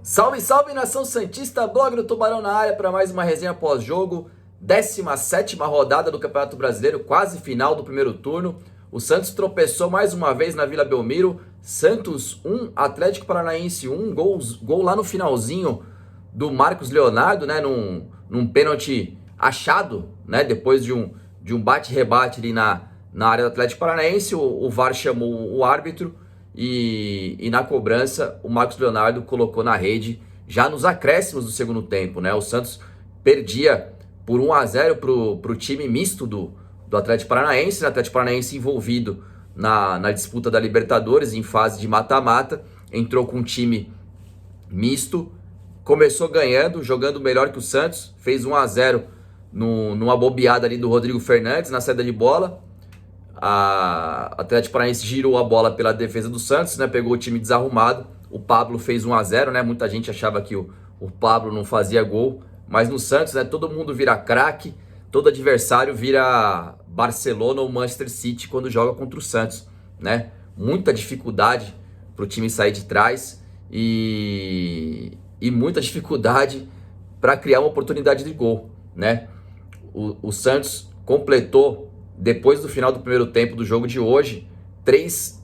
Salve, salve, nação santista, blog do Tubarão na área para mais uma resenha pós-jogo, 17ª rodada do Campeonato Brasileiro, quase final do primeiro turno. O Santos tropeçou mais uma vez na Vila Belmiro, Santos 1, Atlético Paranaense 1, gol lá no finalzinho do Marcos Leonardo, né, num pênalti achado, né, depois de um bate-rebate ali na área do Atlético Paranaense. O VAR chamou o árbitro e na cobrança o Marcos Leonardo colocou na rede já nos acréscimos do segundo tempo, né? O Santos perdia por 1-0 pro time misto do Atlético Paranaense, né? O Atlético Paranaense envolvido na disputa da Libertadores em fase de mata-mata, entrou com um time misto, começou ganhando, jogando melhor que o Santos, fez 1-0 numa bobeada ali do Rodrigo Fernandes na saída de bola. A Atlético Paranaense girou a bola pela defesa do Santos, né? Pegou o time desarrumado. O Pablo fez 1-0, né? Muita gente achava que o Pablo não fazia gol, mas no Santos, né, todo mundo vira craque, todo adversário vira Barcelona ou Manchester City quando joga contra o Santos, né? Muita dificuldade para o time sair de trás e muita dificuldade para criar uma oportunidade de gol, né? O Santos completou, depois do final do primeiro tempo do jogo de hoje, três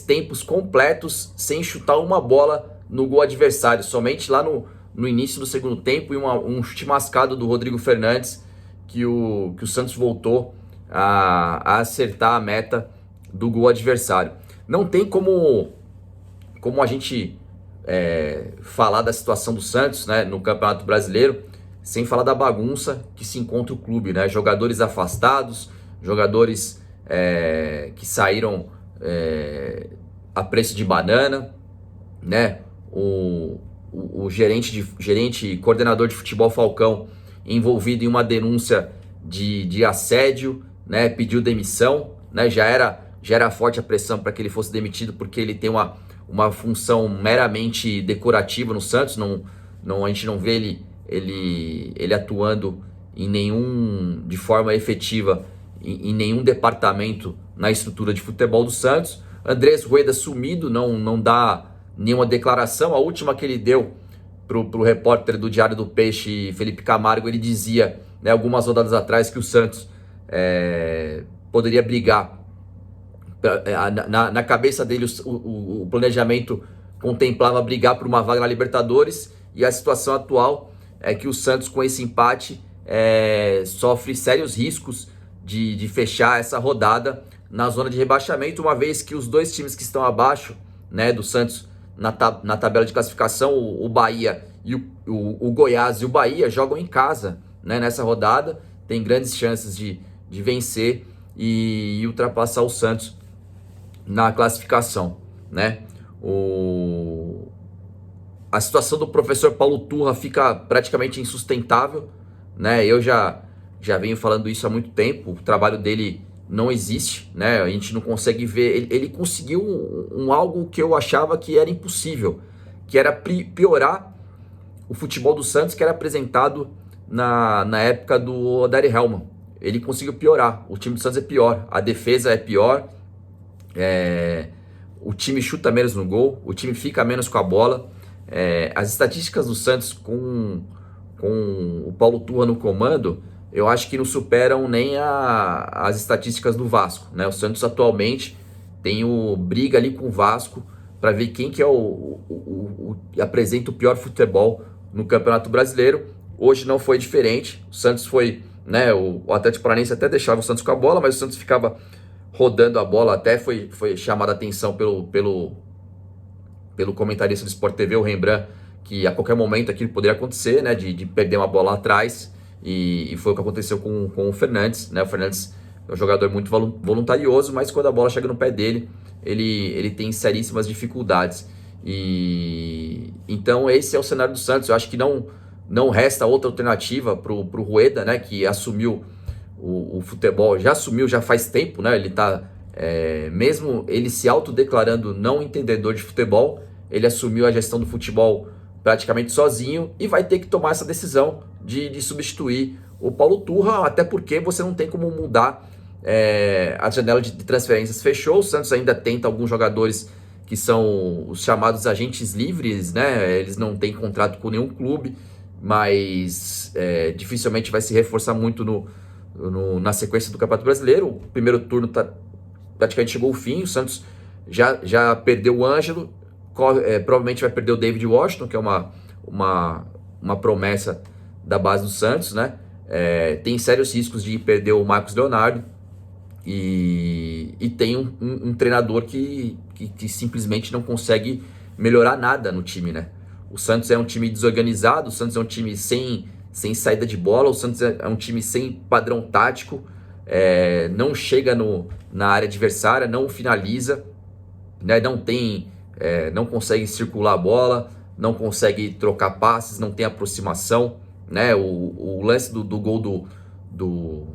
tempos completos sem chutar uma bola no gol adversário. Somente lá no início do segundo tempo e um chute mascado do Rodrigo Fernandes que o Santos voltou a acertar a meta do gol adversário. Não tem como a gente falar da situação do Santos, né, no Campeonato Brasileiro sem falar da bagunça que se encontra o clube, né? Jogadores afastados, jogadores que saíram a preço de banana, né? O gerente coordenador de futebol Falcão envolvido em uma denúncia de assédio, né? Pediu demissão, né? Já era forte a pressão para que ele fosse demitido, porque ele tem uma função meramente decorativa no Santos. A gente não vê ele atuando de forma efetiva em nenhum departamento na estrutura de futebol do Santos. Andrés Rueda sumido, não dá nenhuma declaração. A última que ele deu pro repórter do Diário do Peixe, Felipe Camargo, ele dizia, né, algumas rodadas atrás, que o Santos poderia brigar. Na cabeça dele o planejamento contemplava brigar por uma vaga na Libertadores, e a situação atual é que o Santos, com esse empate, sofre sérios riscos de fechar essa rodada na zona de rebaixamento, uma vez que os dois times que estão abaixo, né, do Santos na tabela de classificação, o Bahia e o Goiás e o Bahia, jogam em casa, né, nessa rodada. Tem grandes chances de vencer e ultrapassar o Santos na classificação, né? A situação do professor Paulo Turra fica praticamente insustentável, né? Eu já venho falando isso há muito tempo. O trabalho dele não existe, né? A gente não consegue ver. Ele conseguiu algo que eu achava que era impossível, que era piorar o futebol do Santos, que era apresentado na época do Odair Hellmann. Ele conseguiu piorar. O time do Santos é pior, a defesa é pior, o time chuta menos no gol, o time fica menos com a bola. As estatísticas do Santos com o Paulo Turra no comando, eu acho que não superam nem as estatísticas do Vasco, né? O Santos atualmente tem briga ali com o Vasco para ver quem que apresenta o pior futebol no Campeonato Brasileiro. Hoje não foi diferente. O Santos foi, né? O Atlético Paranaense até deixava o Santos com a bola, mas o Santos ficava rodando a bola. Até foi chamada a atenção pelo comentarista do Sport TV, o Rembrandt, que a qualquer momento aquilo poderia acontecer, né, de perder uma bola lá atrás, e foi o que aconteceu com o Fernandes, né? O Fernandes é um jogador muito voluntarioso, mas quando a bola chega no pé dele, ele tem seríssimas dificuldades. E então esse é o cenário do Santos. Eu acho que não resta outra alternativa pro Rueda, né, que assumiu o futebol, já faz tempo, né? Ele tá, mesmo ele se autodeclarando não entendedor de futebol, ele assumiu a gestão do futebol praticamente sozinho e vai ter que tomar essa decisão de substituir o Paulo Turra, até porque você não tem como mudar. A janela de transferências fechou. O Santos ainda tenta alguns jogadores que são os chamados agentes livres, né? Eles não têm contrato com nenhum clube, mas dificilmente vai se reforçar muito na sequência do Campeonato Brasileiro. O primeiro turno praticamente chegou ao fim, o Santos já perdeu o Ângelo, provavelmente vai perder o David Washington, que é uma promessa da base do Santos, né? Tem sérios riscos de perder o Marcos Leonardo e tem um treinador que simplesmente não consegue melhorar nada no time, né? O Santos é um time desorganizado, o Santos é um time sem saída de bola, o Santos é um time sem padrão tático, não chega na área adversária, não finaliza, né? Não consegue circular a bola, não consegue trocar passes, não tem aproximação, né? O lance do gol do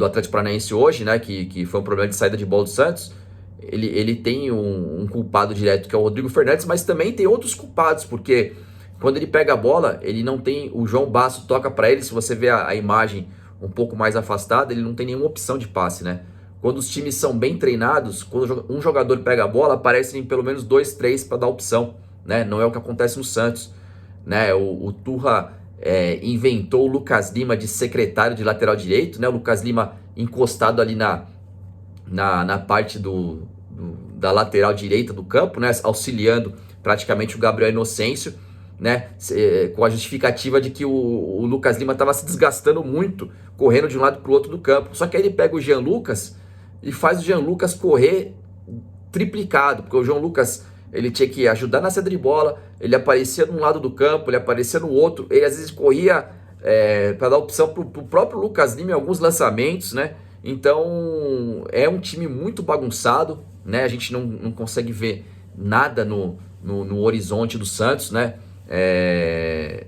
Atlético Paranaense hoje, né? Que foi um problema de saída de bola do Santos. Ele tem um culpado direto, que é o Rodrigo Fernandes, mas também tem outros culpados, porque quando ele pega a bola, ele não tem... O João Basso toca para ele, se você vê a imagem um pouco mais afastada, ele não tem nenhuma opção de passe, né? Quando os times são bem treinados, quando um jogador pega a bola, aparecem pelo menos 2, 3 para dar opção, né? Não é o que acontece no Santos, né? O Turra inventou o Lucas Lima de secretário de lateral direito, né? O Lucas Lima encostado ali na parte da lateral direita do campo, né? Auxiliando praticamente o Gabriel Inocêncio, né? Com a justificativa de que o Lucas Lima estava se desgastando muito, correndo de um lado para o outro do campo. Só que aí ele pega o Jean Lucas e faz o Jean Lucas correr triplicado, porque o Jean Lucas, ele tinha que ajudar na saída de bola, ele aparecia num lado do campo, ele aparecia no outro, ele às vezes corria para dar opção para o próprio Lucas Lima em alguns lançamentos, né? Então é um time muito bagunçado, né? A gente não consegue ver nada no horizonte do Santos, né?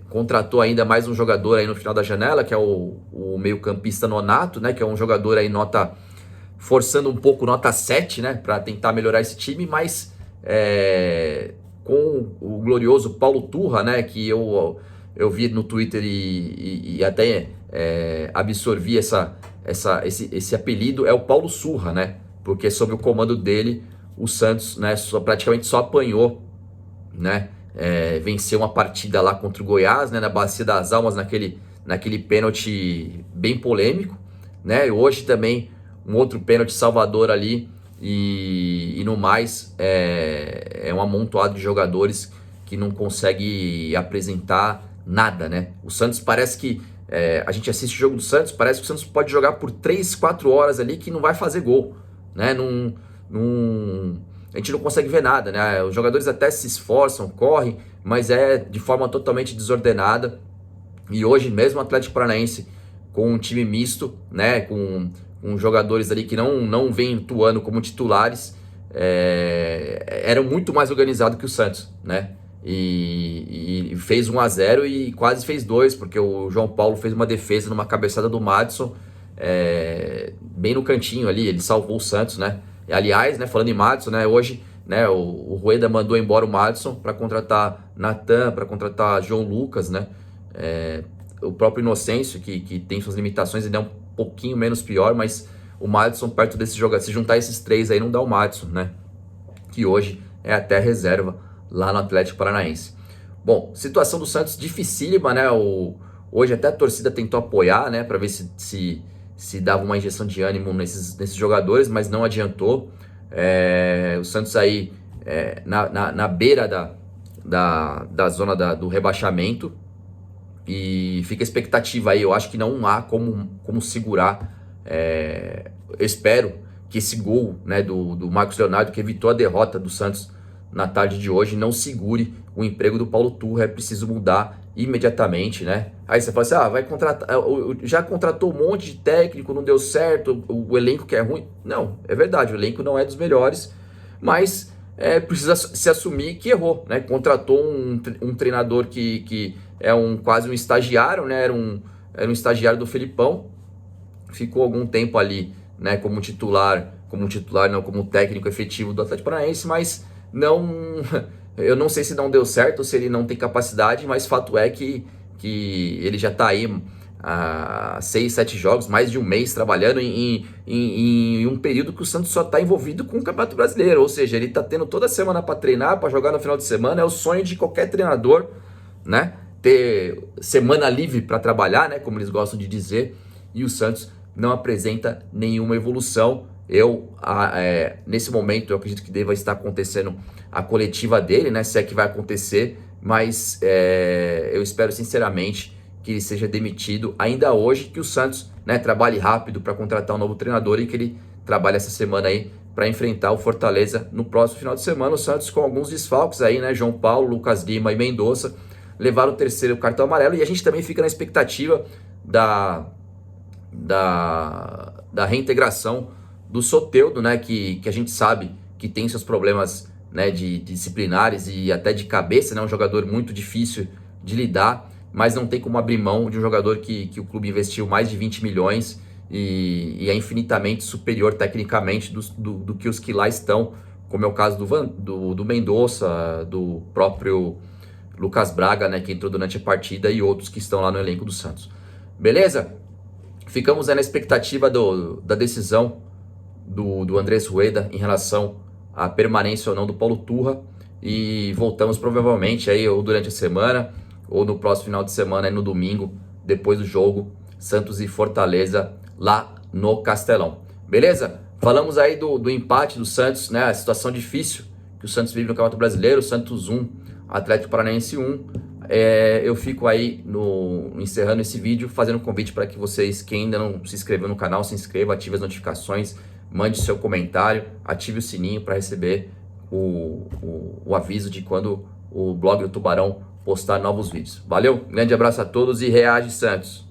Contratou ainda mais um jogador aí no final da janela, que é o meio-campista Nonato, né? Que é um jogador aí forçando um pouco nota 7, né? Para tentar melhorar esse time, mas com o glorioso Paulo Turra, né? Que eu vi no Twitter e até absorvi esse apelido, é o Paulo Surra, né? Porque sob o comando dele, o Santos, né, praticamente só apanhou, né? Venceu uma partida lá contra o Goiás, né, na Bacia das Almas, naquele pênalti bem polêmico, né? Hoje também um outro pênalti Salvador ali e no mais é um amontoado de jogadores que não consegue apresentar nada, né? O Santos parece que a gente assiste o jogo do Santos, parece que o Santos pode jogar por 3, 4 horas ali que não vai fazer gol, né? A gente não consegue ver nada, né? Os jogadores até se esforçam, correm, mas de forma totalmente desordenada. E hoje mesmo o Atlético Paranaense com um time misto, né? Com jogadores ali que não vêm atuando como titulares, eram muito mais organizados que o Santos, né? E fez 1-0 e quase fez 2, porque o João Paulo fez uma defesa numa cabeçada do Madison, bem no cantinho ali, ele salvou o Santos, né? E, aliás, né, falando em Madison, né, hoje, né, o Rueda mandou embora o Madison para contratar Natan, para contratar João Lucas, né? O próprio Inocêncio, que tem suas limitações, ele é um pouquinho menos pior, mas o Madison perto desse jogador, se juntar esses 3 aí, não dá o Madison, né? Que hoje é até reserva lá no Atlético Paranaense. Bom, situação do Santos dificílima, né? Hoje até a torcida tentou apoiar, né? Para ver se dava uma injeção de ânimo nesses jogadores, mas não adiantou. O Santos aí na beira da zona do rebaixamento, e fica a expectativa aí. Eu acho que não há como segurar. Eu espero que esse gol, né, do Marcos Leonardo, que evitou a derrota do Santos na tarde de hoje, não segure o emprego do Paulo Turra. É preciso mudar imediatamente, né? Aí você fala assim, vai contratar, já contratou um monte de técnico, não deu certo, o elenco que é ruim. Não, é verdade, o elenco não é dos melhores, mas precisa se assumir que errou, né? Contratou um treinador que é quase um estagiário, né? Era um estagiário do Felipão, ficou algum tempo ali, né, como técnico efetivo do Atlético Paranaense, mas eu não sei se não deu certo ou se ele não tem capacidade, mas fato é que ele já está aí 6, 7 jogos, mais de um mês trabalhando em um período que o Santos só está envolvido com o Campeonato Brasileiro, ou seja, ele está tendo toda semana para treinar, para jogar no final de semana. É o sonho de qualquer treinador, né? Ter semana livre para trabalhar, né? Como eles gostam de dizer, e o Santos não apresenta nenhuma evolução. Nesse momento, eu acredito que deva estar acontecendo a coletiva dele, né? Se é que vai acontecer, mas eu espero sinceramente que ele seja demitido ainda hoje, que o Santos, né, trabalhe rápido para contratar um novo treinador e que ele trabalhe essa semana aí para enfrentar o Fortaleza no próximo final de semana. O Santos com alguns desfalques aí, né? João Paulo, Lucas Lima e Mendonça levaram o terceiro cartão amarelo, e a gente também fica na expectativa da reintegração do Soteldo, né, que a gente sabe que tem seus problemas, né, de disciplinares e até de cabeça, né, um jogador muito difícil de lidar, mas não tem como abrir mão de um jogador que o clube investiu mais de 20 milhões e é infinitamente superior tecnicamente do que os que lá estão, como é o caso do Mendonça, do próprio Lucas Braga, né, que entrou durante a partida, e outros que estão lá no elenco do Santos. Beleza? Ficamos aí na expectativa da decisão do Andrés Rueda em relação à permanência ou não do Paulo Turra, e voltamos provavelmente aí ou durante a semana ou no próximo final de semana, aí no domingo, depois do jogo Santos e Fortaleza lá no Castelão. Beleza? Falamos aí do empate do Santos, né? A situação difícil que o Santos vive no Campeonato Brasileiro. Santos 1, Atlético Paranaense 1. Eu fico aí encerrando esse vídeo, fazendo um convite para que vocês, quem ainda não se inscreveu no canal, se inscreva, ative as notificações, mande seu comentário, ative o sininho para receber o aviso de quando o blog do Tubarão postar novos vídeos. Valeu, grande abraço a todos e reage, Santos!